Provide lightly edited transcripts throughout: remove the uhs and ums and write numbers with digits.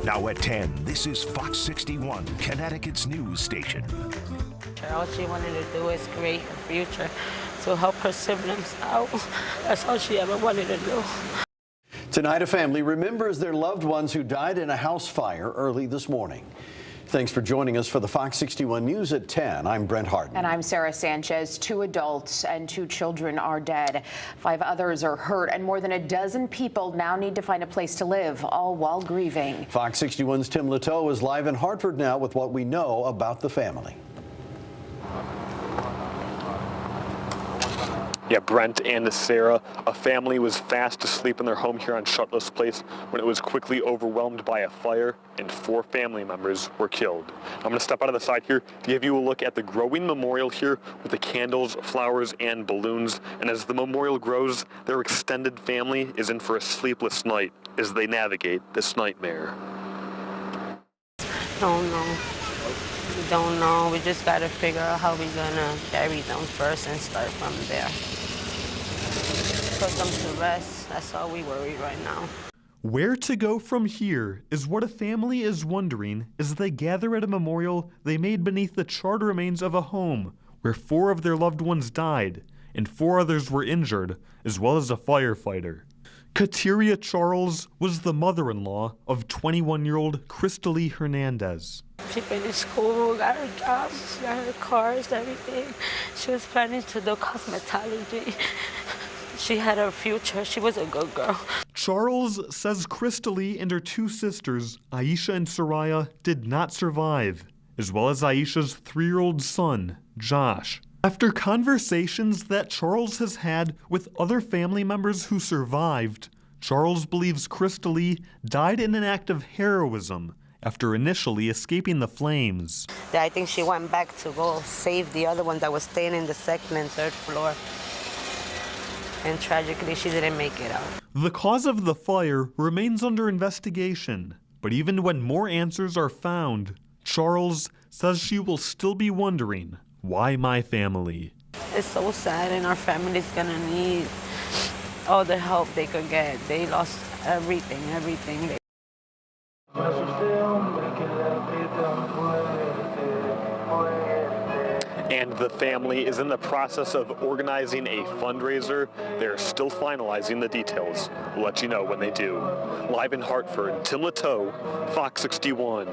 Now at 10, this is Fox 61, Connecticut's news station. All she wanted to do is create her future to help her siblings out. That's all she ever wanted to do. Tonight, a family remembers their loved ones who died in a house fire early this morning. Thanks for joining us for the Fox 61 News at 10. I'm Brent Harden. And I'm Sarah Sanchez. 2 adults and 2 children are dead. 5 others are hurt, and more than a dozen people now need to find a place to live, all while grieving. Fox 61's Tim Latow is live in Hartford now with what we know about the family. Yeah, Brent and Sarah, a family was fast asleep in their home here on Shutless Place when it was quickly overwhelmed by a fire, and 4 family members were killed. I'm going to step out of the side here to give you a look at the growing memorial here with the candles, flowers, and balloons. And as the memorial grows, their extended family is in for a sleepless night as they navigate this nightmare. Don't know. We don't know. We just got to figure out how we're going to bury them first and start from there. Put them to rest. That's all we worry right now. Where to go from here is what a family is wondering as they gather at a memorial they made beneath the charred remains of a home where 4 of their loved ones died and 4 others were injured, as well as a firefighter. Kateria Charles was the mother-in-law of 21-year-old Crystalie Hernandez. She finished school, got her job, got her cars, everything. She was planning to do cosmetology. She had her future. She was a good girl. Charles says Crystalie and her 2 sisters, Aisha and Soraya, did not survive, as well as Aisha's 3-year-old son, Josh. After conversations that Charles has had with other family members who survived, Charles believes Crystalie died in an act of heroism after initially escaping the flames. I think she went back to go save the other ones that was staying in the 2nd and 3rd floor. And tragically, she didn't make it out. The cause of the fire remains under investigation, but even when more answers are found, Charles says she will still be wondering, why my family? It's so sad, and our family's gonna need all the help they could get. They lost everything. And the family is in the process of organizing a fundraiser. They're still finalizing the details. We'll let you know when they do. Live in Hartford, Tim Latow, Fox 61.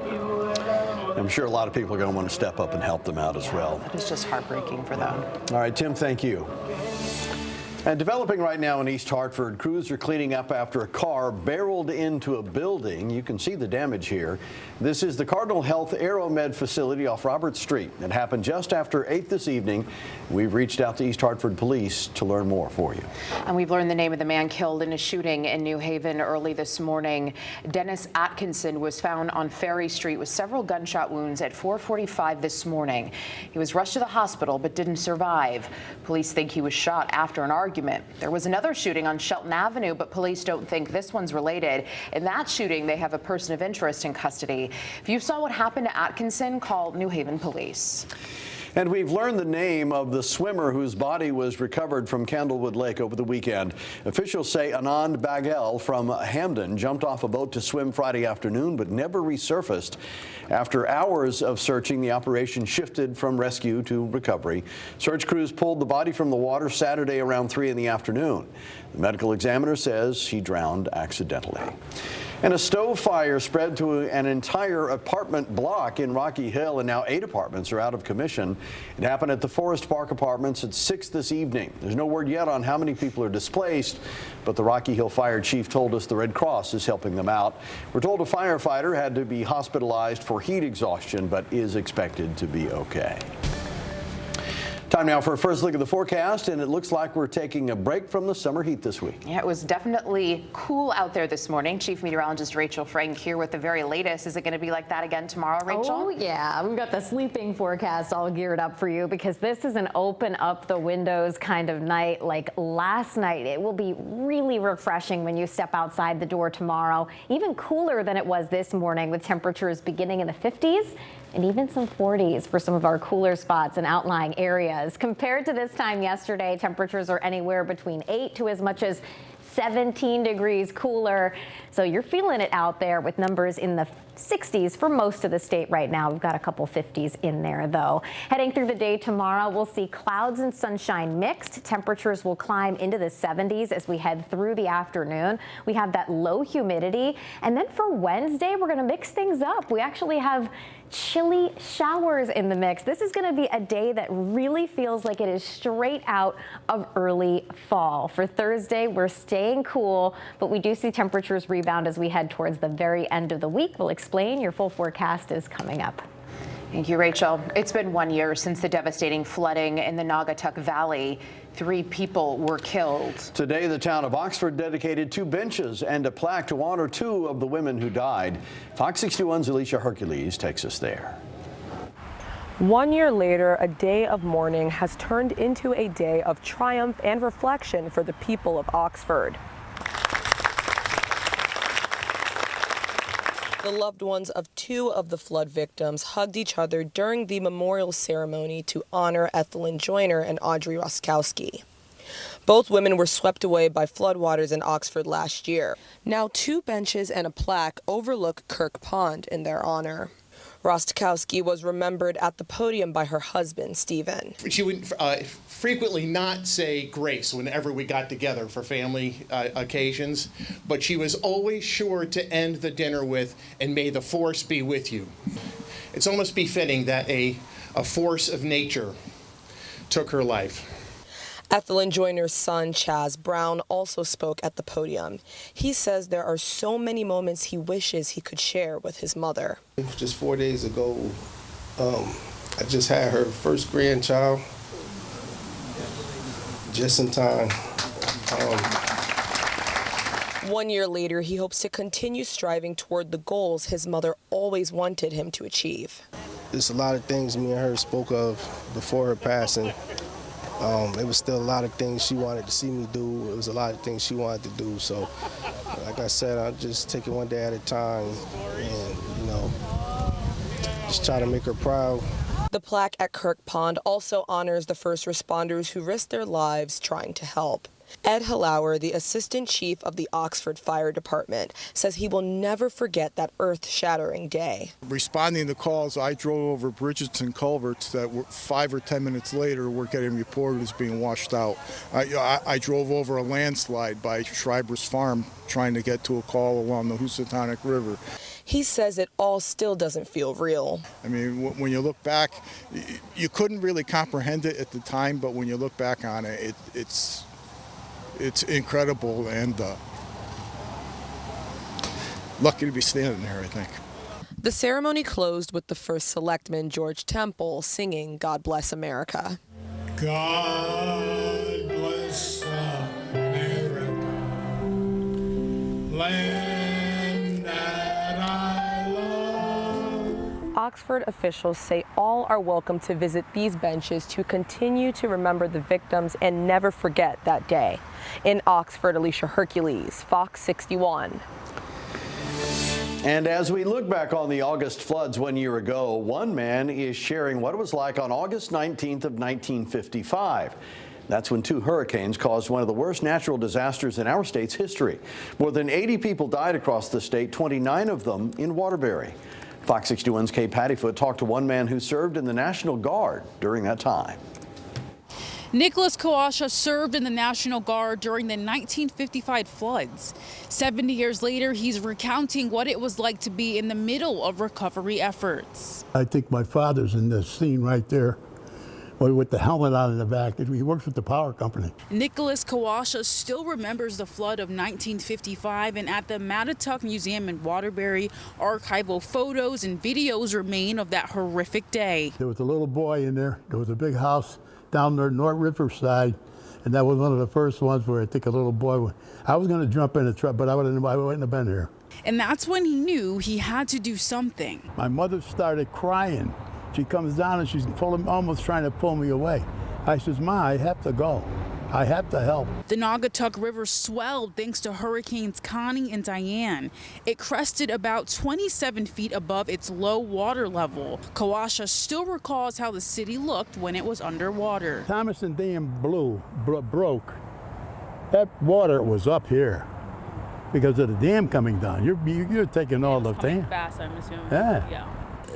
I'm sure a lot of people are going to want to step up and help them out as well. It's just heartbreaking for them. All right, Tim, thank you. And developing right now in East Hartford, crews are cleaning up after a car barreled into a building. You can see the damage here. This is the Cardinal Health AeroMed facility off Robert Street. It happened just after 8 this evening. We've reached out to East Hartford Police to learn more for you. And we've learned the name of the man killed in a shooting in New Haven early this morning. Dennis Atkinson was found on Ferry Street with several gunshot wounds at 4:45 this morning. He was rushed to the hospital but didn't survive. Police think he was shot after an argument. There was another shooting on Shelton Avenue, but police don't think this one's related. In that shooting, they have a person of interest in custody. If you saw what happened to Atkinson, call New Haven Police. And we've learned the name of the swimmer whose body was recovered from Candlewood Lake over the weekend. Officials say Anand Baghel from Hamden jumped off a boat to swim Friday afternoon but never resurfaced. After hours of searching, the operation shifted from rescue to recovery. Search crews pulled the body from the water Saturday around 3 in the afternoon. The medical examiner says he drowned accidentally. And a stove fire spread to an entire apartment block in Rocky Hill, and now 8 apartments are out of commission. It happened at the Forest Park Apartments at 6 this evening. There's no word yet on how many people are displaced, but the Rocky Hill Fire Chief told us the Red Cross is helping them out. We're told a firefighter had to be hospitalized for heat exhaustion, but is expected to be okay. Time now for a first look at the forecast, and it looks like we're taking a break from the summer heat this week. Yeah, it was definitely cool out there this morning. Chief Meteorologist Rachel Frank here with the very latest. Is it going to be like that again tomorrow, Rachel? Oh, yeah. We've got the sleeping forecast all geared up for you because this is an open up the windows kind of night like last night. It will be really refreshing when you step outside the door tomorrow, even cooler than it was this morning with temperatures beginning in the 50s. And even some 40s for some of our cooler spots and outlying areas. Compared to this time yesterday, temperatures are anywhere between 8 to as much as 17 degrees cooler. So you're feeling it out there with numbers in the 60s for most of the state right now. We've got a couple 50s in there, though. Heading through the day tomorrow, we'll see clouds and sunshine mixed. Temperatures will climb into the 70s as we head through the afternoon. We have that low humidity. And then for Wednesday, we're going to mix things up. We actually have chilly showers in the mix. This is going to be a day that really feels like it is straight out of early fall. For Thursday, we're staying cool, but we do see temperatures rebound as we head towards the very end of the week. We'll explain. Your full forecast is coming up. Thank you, Rachel. It's been 1 year since the devastating flooding in the Naugatuck Valley. 3 people were killed. Today, the town of Oxford dedicated 2 benches and a plaque to honor 2 of the women who died. Fox 61's Alicia Hercules takes us there. 1 year later, a day of mourning has turned into a day of triumph and reflection for the people of Oxford. The loved ones of 2 of the flood victims hugged each other during the memorial ceremony to honor Ethelyn Joyner and Audrey Roskowski. Both women were swept away by floodwaters in Oxford last year. Now 2 benches and a plaque overlook Kirk Pond in their honor. Roskowski was remembered at the podium by her husband, Stephen. She would frequently not say grace whenever we got together for family occasions, but she was always sure to end the dinner with, "And may the force be with you." It's almost befitting that a force of nature took her life. Ethelyn Joyner's son, Chaz Brown, also spoke at the podium. He says there are so many moments he wishes he could share with his mother. Just 4 days ago, I just had her first grandchild, just in time. 1 year later, he hopes to continue striving toward the goals his mother always wanted him to achieve. There's a lot of things me and her spoke of before her passing. It was still a lot of things she wanted to see me do. It was a lot of things she wanted to do. So, like I said, I'll just take it one day at a time and, just try to make her proud. The plaque at Kirk Pond also honors the first responders who risked their lives trying to help. Ed Hallauer, the assistant chief of the Oxford Fire Department, says he will never forget that earth-shattering day. Responding to calls, I drove over bridges and culverts that were 5 or 10 minutes later were getting reported as being washed out. I drove over a landslide by Schreiber's Farm trying to get to a call along the Housatonic River. He says it all still doesn't feel real. I mean, when you look back, you couldn't really comprehend it at the time, but when you look back on it, it's incredible and lucky to be standing there, I think. The ceremony closed with the first selectman, George Temple, singing God Bless America. God bless America, land that I love. Oxford officials say all are welcome to visit these benches to continue to remember the victims and never forget that day. In Oxford, Alicia Hercules, Fox 61. And as we look back on the August floods 1 year ago, one man is sharing what it was like on August 19th of 1955. That's when 2 hurricanes caused one of the worst natural disasters in our state's history. More than 80 people died across the state, 29 of them in Waterbury. Fox 61's Kay Pattyfoot talked to one man who served in the National Guard during that time. Nicholas Kawasha served in the National Guard during the 1955 floods. 70 years later, he's recounting what it was like to be in the middle of recovery efforts. I think my father's in this scene right there with the helmet on in the back. He works with the power company. Nicholas Kawasha still remembers the flood of 1955, and at the Mattituck Museum in Waterbury, archival photos and videos remain of that horrific day. There was a little boy in there. There was a big house down there, North Riverside, and that was one of the first ones where I think a little boy, I was going to jump in the truck, but I wouldn't have been here. And that's when he knew he had to do something. My mother started crying. She comes down and she's almost trying to pull me away. I says, Ma, I have to go. I have to help. The Naugatuck River swelled thanks to Hurricanes Connie and Diane. It crested about 27 feet above its low water level. Kawasha still recalls how the city looked when it was underwater. Thomas and Dam broke That water was up here because of the dam coming down. You're taking all the dam. Fast, I'm assuming. Yeah.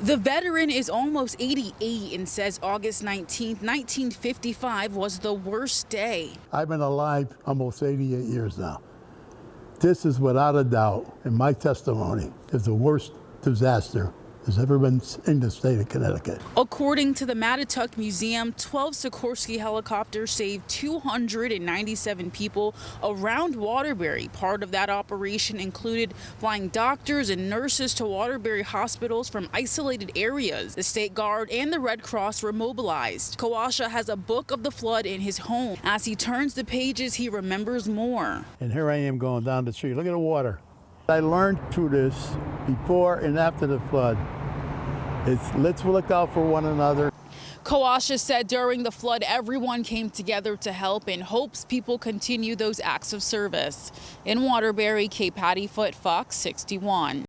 The veteran is almost 88 and says August 19th, 1955 was the worst day. I've been alive almost 88 years now. This is without a doubt, in my testimony, is the worst disaster has ever been in the state of Connecticut. According to the Mattituck Museum, 12 Sikorsky helicopters saved 297 people around Waterbury. Part of that operation included flying doctors and nurses to Waterbury hospitals from isolated areas. The State Guard and the Red Cross were mobilized. Kawasha has a book of the flood in his home. As he turns the pages, he remembers more. And here I am going down the street. Look at the water. I learned through this before and after the flood. Let's look out for one another. Kawasha said during the flood, everyone came together to help and hopes people continue those acts of service. In Waterbury, Kay Pattyfoot, Fox 61.